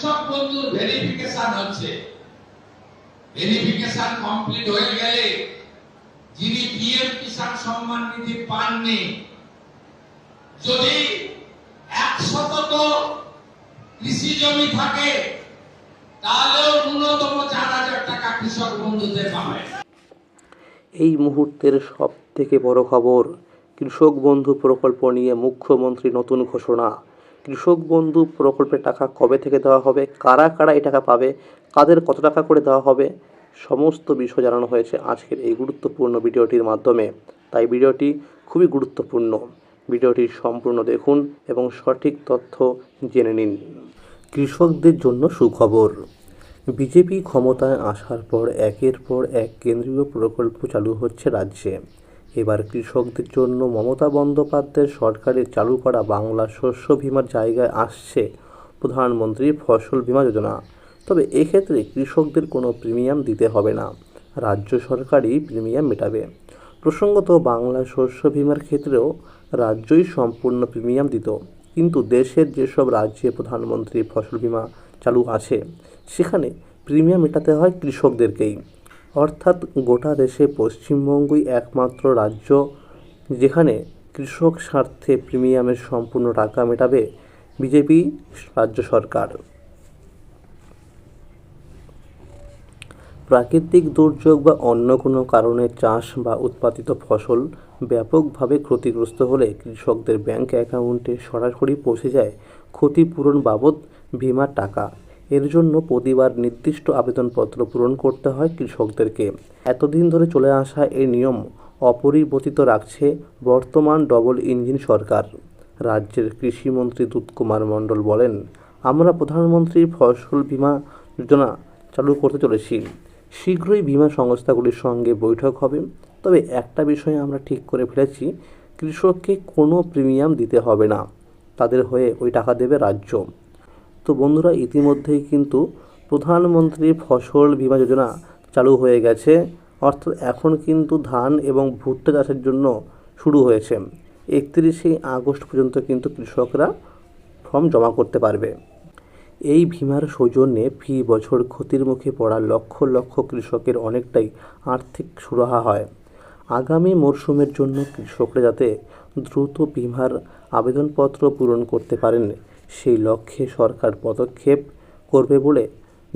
কৃষক বন্ধুর ভেরিফিকেশন হচ্ছে। ভেরিফিকেশন কমপ্লিট হয়ে গেলে যিনি পিএম কিষাণ সম্মান নিধি পাননি, যদি 100 কৃষি জমি থাকে তাহলেও ন্যূনতম 4,000 টাকা কৃষক বন্ধুতে পাবে। এই মুহূর্তের সব থেকে বড় খবর, কৃষক বন্ধু প্রকল্প নিয়ে মুখ্যমন্ত্রী নতুন ঘোষণা। কৃষক বন্ধু প্রকল্পের টাকা কবে থেকে দেওয়া হবে, কারা কারা এই টাকা পাবে, কাদের কত টাকা করে দেওয়া হবে, সমস্ত বিষয় জানানো হয়েছে আজকের এই গুরুত্বপূর্ণ ভিডিওটির মাধ্যমে। তাই ভিডিওটি খুবই গুরুত্বপূর্ণ। ভিডিওটি সম্পূর্ণ দেখুন এবং সঠিক তথ্য জেনে নিন। কৃষকদের জন্য সুখবর। বিজেপি ক্ষমতায় আসার পর একের পর এক কেন্দ্রীয় প্রকল্প চালু হচ্ছে রাজ্যে। এবার কৃষকদের জন্য মমতা বন্দ্যোপাধ্যায়ের সরকারের চালু করা বাংলা শস্য বীমার জায়গায় আসছে প্রধানমন্ত্রী ফসল বীমা যোজনা। তবে এক্ষেত্রে কৃষকদের কোনো প্রিমিয়াম দিতে হবে না, রাজ্য সরকারই প্রিমিয়াম মেটাবে। প্রসঙ্গত, বাংলা শস্য বীমার ক্ষেত্রেও রাজ্যই সম্পূর্ণ প্রিমিয়াম দিত, কিন্তু দেশের যেসব রাজ্যে প্রধানমন্ত্রী ফসল বীমা চালু আছে সেখানে প্রিমিয়াম মেটাতে হয় কৃষকদেরকেই। অর্থাৎ গোটা দেশে পশ্চিমবঙ্গই একমাত্র রাজ্য যেখানে কৃষক স্বার্থে প্রিমিয়ামের সম্পূর্ণ টাকা মেটাবে বিজেপি রাজ্য সরকার। প্রাকৃতিক দুর্যোগ বা অন্য কোনো কারণে চাষ বা উৎপাদিত ফসল ব্যাপকভাবে ক্ষতিগ্রস্ত হলে কৃষকদের ব্যাংক অ্যাকাউন্টে সরাসরি পৌঁছে যায় ক্ষতিপূরণ বাবদ বীমার টাকা। এর জন্য প্রতিবার নির্দিষ্ট আবেদনপত্র পূরণ করতে হয় কৃষকদেরকে। এতদিন ধরে চলে আসা এই নিয়ম অপরিবর্তিত রাখছে বর্তমান ডবল ইঞ্জিন সরকার। রাজ্যের কৃষিমন্ত্রী দুধকুমার মণ্ডল বলেন, আমরা প্রধানমন্ত্রী ফসল বীমা যোজনা চালু করতে চলেছি। শীঘ্রই বীমা সংস্থাগুলির সঙ্গে বৈঠক হবে। তবে একটা বিষয় আমরা ঠিক করে ফেলেছি, কৃষককে কোনো প্রিমিয়াম দিতে হবে না, তাদের হয়ে ওই টাকা দেবে রাজ্য। তো বন্ধুরা, ইতিমধ্যেই কিন্তু প্রধানমন্ত্রী ফসল বীমা যোজনা চালু হয়ে গেছে। অর্থাৎ এখন কিন্তু ধান এবং ভুট্টা চাষের জন্য শুরু হয়েছে। 31শে আগস্ট পর্যন্ত কিন্তু কৃষকরা ফর্ম জমা করতে পারবে। এই বীমার সৌজন্যে ফি বছর ক্ষতির মুখে পড়া লক্ষ লক্ষ কৃষকের অনেকটাই আর্থিক সুরাহা হয়। আগামী মরশুমের জন্য কৃষকরা যাতে দ্রুত বীমার আবেদনপত্র পূরণ করতে পারেন সেই লক্ষ্যে সরকার পদক্ষেপ করবে বলে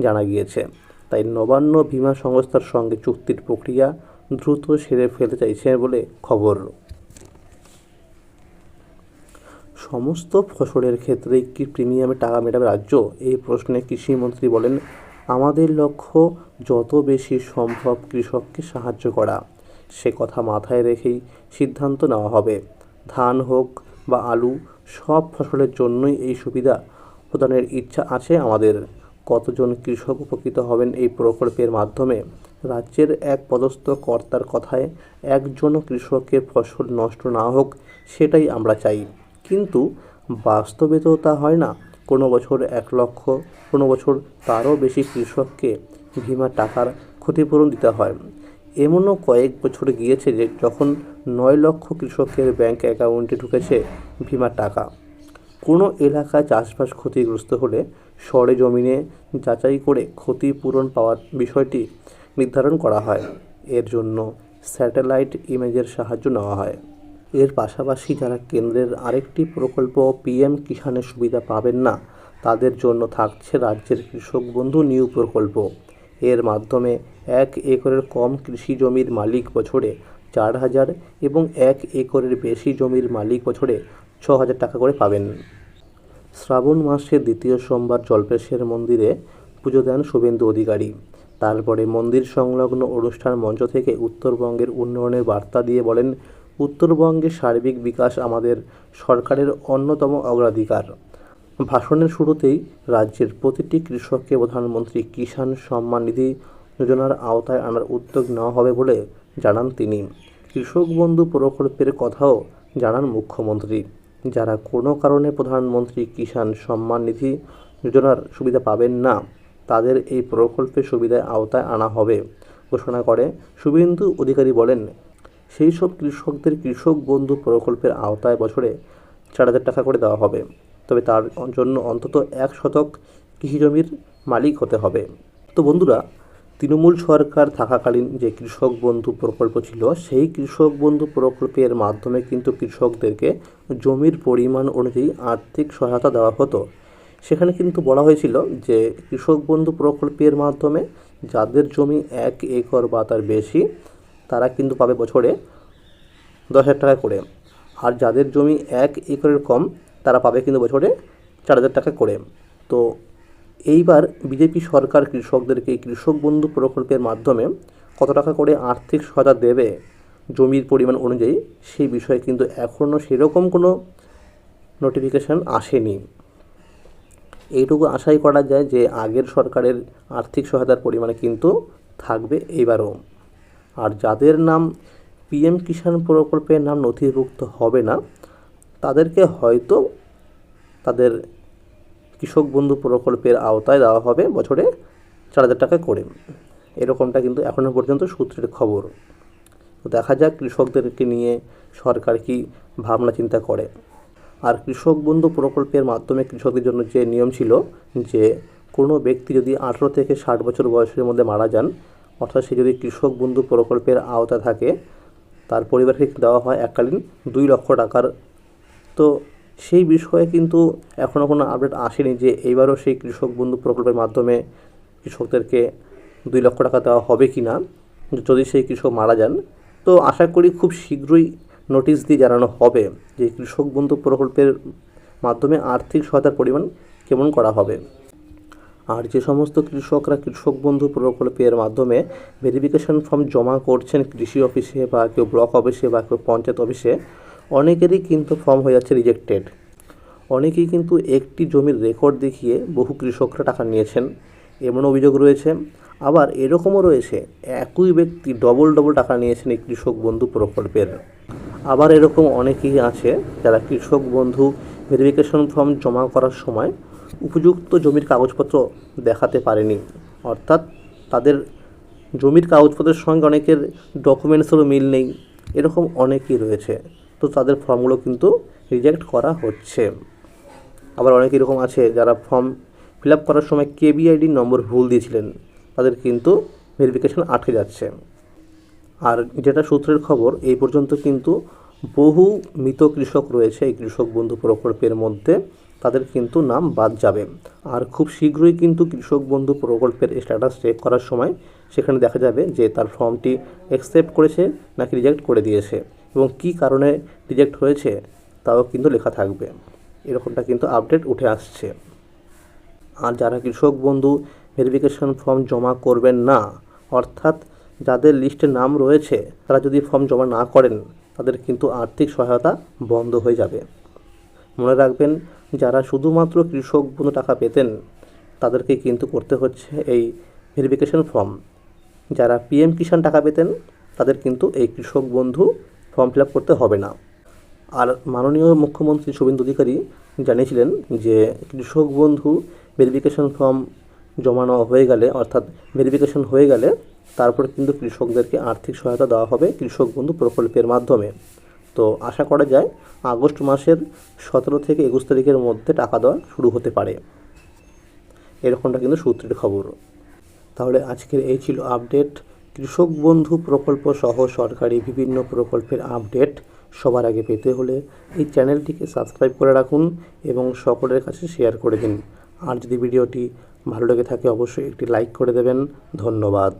জানা গিয়েছে। তাই নবান্ন বীমা সংস্থার সঙ্গে চুক্তির প্রক্রিয়া দ্রুত সেরে ফেলতে চাইছে বলে খবর। সমস্ত ফসলের ক্ষেত্রেই কি প্রিমিয়ামে টাকা মেটাবে রাজ্য? এই প্রশ্নে কৃষিমন্ত্রী বলেন, আমাদের লক্ষ্য যত বেশি সম্ভব কৃষককে সাহায্য করা। সে কথা মাথায় রেখেই সিদ্ধান্ত নেওয়া হবে। ধান হোক বা আলু, সব ফসলের জন্যই এই সুবিধা প্রদানের ইচ্ছা আছে আমাদের। কতজন কৃষক উপকৃত হবেন এই প্রকল্পের মাধ্যমে? রাজ্যের এক পদস্থ কর্তার কথায়, একজনও কৃষকের ফসল নষ্ট না হোক সেটাই আমরা চাই। কিন্তু বাস্তবে তো তা হয় না। কোনো বছর 1 লক্ষ, কোনো বছর তারও বেশি কৃষককে বীমার টাকার ক্ষতিপূরণ দিতে হয়। এমনও কয়েক বছর গিয়েছে যে যখন 9 লক্ষ কৃষকের ব্যাংক অ্যাকাউন্টে ঢুকেছে বীমার টাকা। কোনো এলাকায় চাষবাস ক্ষতিগ্রস্ত হলে সরেজমিনে যাচাই করে ক্ষতিপূরণ পাওয়ার বিষয়টি নির্ধারণ করা হয়। এর জন্য স্যাটেলাইট ইমেজের সাহায্য নেওয়া হয়। এর পাশাপাশি যারা কেন্দ্রের আরেকটি প্রকল্প পিএম কিষাণের সুবিধা পাবেন না, তাদের জন্য থাকছে রাজ্যের কৃষক বন্ধু নিউ প্রকল্প। এর মাধ্যমে 1 একরের কম কৃষি জমির মালিক বছরে 4,000 এবং 1 একরের বেশি জমির মালিক বছরে 6,000 টাকা করে পাবেন। শ্রাবণ মাসের দ্বিতীয় সোমবার জল্পেশ্বর মন্দিরে পুজো দেন শুভেন্দু অধিকারী। তারপরে মন্দির সংলগ্ন অনুষ্ঠান মঞ্চ থেকে উত্তরবঙ্গের উন্নয়নের বার্তা দিয়ে বলেন, উত্তরবঙ্গের সার্বিক বিকাশ আমাদের সরকারের অন্যতম অগ্রাধিকার। ভাষণের শুরুতেই রাজ্যের প্রতিটি কৃষককে প্রধানমন্ত্রী কিষাণ সম্মান নিধি যোজনার আওতায় আনার উদ্যোগ নেওয়া হবে বলে জানান তিনি। কৃষক বন্ধু প্রকল্পের কথাও জানান মুখ্যমন্ত্রী। যারা কোনো কারণে প্রধানমন্ত্রী কিষাণ সম্মান নিধি যোজনার সুবিধা পাবেন না, তাদের এই প্রকল্পের সুবিধার আওতায় আনা হবে ঘোষণা করে শুভেন্দু অধিকারী বলেন, সেই সব কৃষকদের কৃষক বন্ধু প্রকল্পের আওতায় বছরে 4,000 টাকা করে দেওয়া হবে। তবে তার জন্য অন্তত 1 শতক কৃষি জমির মালিক হতে হবে। তো বন্ধুরা, তৃণমূল সরকার থাকাকালীন যে কৃষক বন্ধু প্রকল্প ছিল, সেই কৃষক বন্ধু প্রকল্পের মাধ্যমে কিন্তু কৃষকদেরকে জমির পরিমাণ অনুযায়ী আর্থিক সহায়তা দেওয়া হতো। সেখানে কিন্তু বলা হয়েছিল যে কৃষক বন্ধু প্রকল্পের মাধ্যমে যাদের জমি 1 একর বা তার বেশি, তারা কিন্তু পাবে বছরে 10,000 টাকা করে, আর যাদের জমি 1 একরের কম, তারা পাবে কিন্তু বছরে 4,000 টাকা করে। তো এইবার বিজেপি সরকার কৃষকদেরকে কৃষক বন্ধু প্রকল্পের মাধ্যমে কত টাকা করে আর্থিক সহায়তা দেবে জমির পরিমাণ অনুযায়ী, সেই বিষয়ে কিন্তু এখনও সেরকম কোনো নোটিফিকেশান আসেনি। এইটুকু আশাই করা যায় যে আগের সরকারের আর্থিক সহায়তার পরিমাণে কিন্তু থাকবে এইবারও। আর যাদের নাম পিএম কিষাণ প্রকল্পের নাম নথিভুক্ত হবে না, তাদেরকে হয়তো তাদের কৃষক বন্ধু প্রকল্পের আওতায় দেওয়া হবে বছরে 4,000 টাকা করে। এরকমটা কিন্তু এখনও পর্যন্ত সূত্রের খবর। তো দেখা যাক কৃষকদেরকে নিয়ে সরকার কি ভাবনা চিন্তা করে। আর কৃষক বন্ধু প্রকল্পের মাধ্যমে কৃষকদের জন্য যে নিয়ম ছিল যে কোনো ব্যক্তি যদি 18 থেকে 60 বছর বয়সের মধ্যে মারা যান, অর্থাৎ সে যদি কৃষক বন্ধু প্রকল্পের আওতায় থাকে, তার পরিবারকে দেওয়া হয় এককালীন 2 লক্ষ টাকার। তো সেই বিষয়ে কিন্তু এখনও কোনো আপডেট আসেনি যে এইবারও সেই কৃষক বন্ধু প্রকল্পের মাধ্যমে কৃষকদেরকে 2 লক্ষ টাকা দেওয়া হবে কি না যদি সেই কৃষক মারা যান। তো আশা করি খুব শীঘ্রই নোটিশ দিয়ে জানানো হবে যে কৃষক বন্ধু প্রকল্পের মাধ্যমে আর্থিক সহায়তার পরিমাণ কেমন করা হবে। আর যে সমস্ত কৃষকরা কৃষক বন্ধু প্রকল্পের মাধ্যমে ভেরিফিকেশন ফর্ম জমা করছেন কৃষি অফিসে বা কেউ ব্লক অফিসে বা কেউ পঞ্চায়েত অফিসে, অনেকেরই কিন্তু ফর্ম হয়ে যাচ্ছে রিজেক্টেড। অনেকেই কিন্তু একটি জমির রেকর্ড দেখিয়ে বহু কৃষকরা টাকা নিয়েছেন, এমন অভিযোগ রয়েছে। আবার এরকমও রয়েছে একই ব্যক্তি ডবল টাকা নিয়েছেন এই কৃষক বন্ধু প্রকল্পের। আবার এরকম অনেকেই আছে যারা কৃষক বন্ধু ভেরিফিকেশন ফর্ম জমা করার সময় উপযুক্ত জমির কাগজপত্র দেখাতে পারেনি, অর্থাৎ তাদের জমির কাগজপত্রের সঙ্গে অনেকের ডকুমেন্টসেরও মিল নেই। এরকম অনেকেই রয়েছে। তো তাদের ফর্মগুলো কিন্তু রিজেক্ট করা হচ্ছে। আবার অনেক এরকম আছে যারা ফর্ম ফিল আপ করার সময় কেবিআইডি নম্বর ভুল দিয়েছিলেন, তাদের কিন্তু ভেরিফিকেশন আটকে যাচ্ছে। আর যেটা সূত্রের খবর, এই পর্যন্ত কিন্তু বহু মৃত কৃষক রয়েছে এই কৃষক বন্ধু প্রকল্পের মধ্যে, তাদের কিন্তু নাম বাদ যাবে। আর খুব শীঘ্রই কিন্তু কৃষক বন্ধু প্রকল্পের স্ট্যাটাস চেক করার সময় সেখানে দেখা যাবে যে তার ফর্মটি অ্যাকসেপ্ট করেছে নাকি রিজেক্ট করে দিয়েছে, এবং কী কারণে রিজেক্ট হয়েছে তাও কিন্তু লেখা থাকবে। এরকমটা কিন্তু আপডেট উঠে আসছে। আর যারা কৃষক বন্ধু ভেরিফিকেশন ফর্ম জমা করবেন না, অর্থাৎ যাদের লিস্টে নাম রয়েছে, তারা যদি ফর্ম জমা না করেন, তাদের কিন্তু আর্থিক সহায়তা বন্ধ হয়ে যাবে। মনে রাখবেন, যারা শুধুমাত্র কৃষক বন্ধু টাকা পেতেন, তাদেরকে কিন্তু করতে হচ্ছে এই ভেরিফিকেশন ফর্ম। যারা পিএম কিষাণ টাকা পেতেন, তাদের কিন্তু এই কৃষক বন্ধু ফর্ম ফিল আপ করতে হবে না। আর মাননীয় মুখ্যমন্ত্রী শুভেন্দু অধিকারী জানিয়েছিলেন যে কৃষক বন্ধু ভেরিফিকেশন ফর্ম জমা নেওয়া হয়ে গেলে, অর্থাৎ ভেরিফিকেশন হয়ে গেলে, তারপর কিন্তু কৃষকদেরকে আর্থিক সহায়তা দেওয়া হবে কৃষক বন্ধু প্রকল্পের মাধ্যমে। তো আশা করা যায় আগস্ট মাসের 17 থেকে 21 তারিখের মধ্যে টাকা দেওয়া শুরু হতে পারে, এরকমটা কিন্তু সূত্রের খবর। তাহলে আজকের এই ছিল আপডেট। কৃষক বন্ধু প্রকল্প সহ সরকারি বিভিন্ন প্রকল্পের আপডেট সবার আগে পেতে হলে এই চ্যানেলটিকে সাবস্ক্রাইব করে রাখুন এবং সকলের কাছে শেয়ার করে দিন। আর যদি ভিডিওটি ভালো লেগে থাকে অবশ্যই একটি লাইক করে দেবেন। ধন্যবাদ।